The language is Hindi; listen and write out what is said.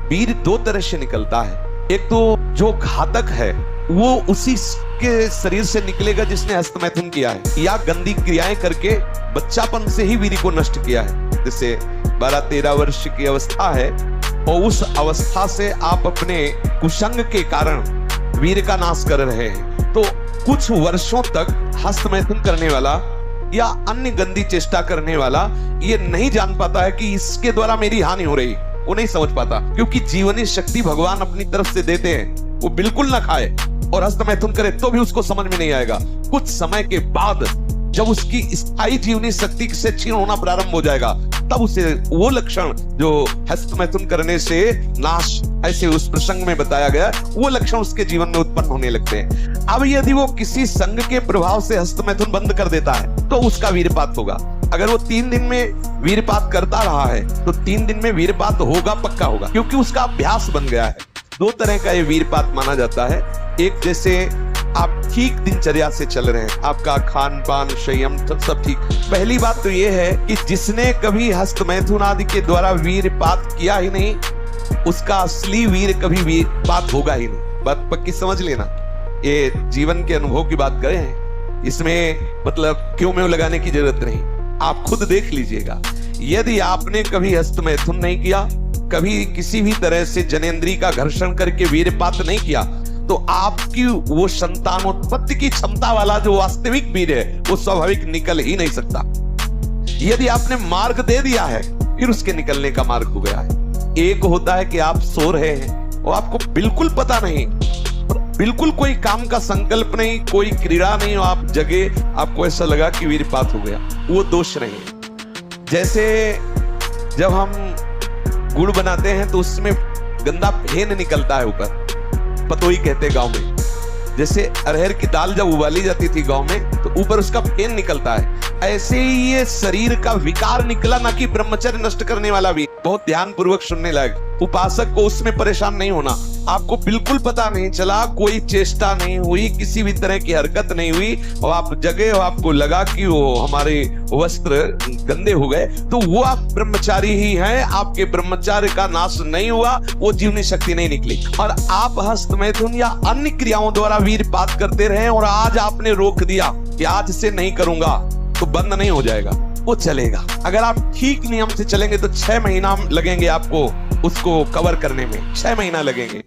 वीर दो तरह से निकलता है। एक तो जो घातक है वो उसी के शरीर से निकलेगा जिसने हस्तमैथुन किया है या गंदी क्रियाएं करके बच्चापन से ही वीर को नष्ट किया है। जैसे 12-13 वर्ष की अवस्था है और उस अवस्था से आप अपने कुसंग के कारण वीर का नाश कर रहे हैं, तो कुछ वर्षों तक हस्तमैथुन करने वाला या अन्य गंदी चेष्टा करने वाला ये नहीं जान पाता है कि इसके द्वारा मेरी हानि हो रही, वो नहीं समझ पाता, क्योंकि जीवनी शक्ति भगवान अपनी तरफ से देते हैं। वो बिल्कुल ना खाए और हस्तमैथुन करे तो भी उसको समझ में नहीं आएगा। कुछ समय के बाद जब उसकी स्थायी जीवनी शक्ति से क्षीण होना प्रारंभ हो जाएगा, तब उसे वो लक्षण जो हस्तमैथुन करने से नाश ऐसे उस प्रसंग में बताया गया, वो लक्षण उसके जीवन में उत्पन्न होने लगते हैं। अब यदि वो किसी संग के प्रभाव से हस्तमैथुन बंद कर देता है तो उसका वीरपात होगा। अगर वो 3 दिन में वीरपात करता रहा है तो 3 दिन में वीरपात होगा, पक्का होगा, क्योंकि उसका अभ्यास बन गया है। 2 तरह का ये वीरपात माना जाता है। एक, जैसे आप ठीक दिनचर्या से चल रहे हैं, आपका खान पान संयम सब ठीक। पहली बात तो ये है कि जिसने कभी हस्तमैथुन आदि के द्वारा वीरपात किया ही नहीं, उसका असली वीर कभी वीरपात होगा ही नहीं। बात पक्की समझ लेना, ये जीवन के अनुभव की बात करें, इसमें मतलब क्यों में लगाने की जरूरत नहीं, आप खुद देख लीजिएगा। यदि आपने कभी हस्तमैथुन नहीं किया, कभी किसी भी तरह से जनेंद्रिय का घर्षण करके वीरपात नहीं किया, तो आपकी वो संतानोत्पत्ति की क्षमता वाला जो वास्तविक वीर है वो स्वाभाविक निकल ही नहीं सकता। यदि आपने मार्ग दे दिया है, फिर उसके निकलने का मार्ग हो गया है। एक होता है कि आप सो रहे हैं और आपको बिल्कुल पता नहीं, बिल्कुल कोई काम का संकल्प नहीं, कोई क्रीड़ा नहीं, और आप जगे, आपको ऐसा लगा कि वीरपात हो गया, वो दोष नहीं है। जैसे जब हम गुड़ बनाते हैं तो उसमें गंदा फेन निकलता है ऊपर, पतोई कहते हैं गांव में। जैसे अरहर की दाल जब उबाली जाती थी गांव में तो ऊपर उसका फेन निकलता है, ऐसे ही ये शरीर का विकार निकला, ना कि ब्रह्मचर्य नष्ट करने वाला भी। बहुत ध्यान पूर्वक सुनने लायक, उपासक को उसमें परेशान नहीं होना। आपको बिल्कुल पता नहीं चला, कोई चेष्टा नहीं हुई, किसी भी तरह की हरकत नहीं हुई, और आप जगे और आपको लगा कि वो हमारे वस्त्र गंदे हो गए, तो वो आप ब्रह्मचारी ही हैं, आपके ब्रह्मचार्य का नाश नहीं हुआ, वो जीवनी शक्ति नहीं निकली। और आप हस्तमैथुन या अन्य क्रियाओं द्वारा वीरपात करते रहे और आज आपने रोक दिया कि आज से नहीं करूंगा, तो बंद नहीं हो जाएगा, वो चलेगा। अगर आप ठीक नियम से चलेंगे तो 6 महीना लगेंगे आपको उसको कवर करने में, 6 महीना लगेंगे।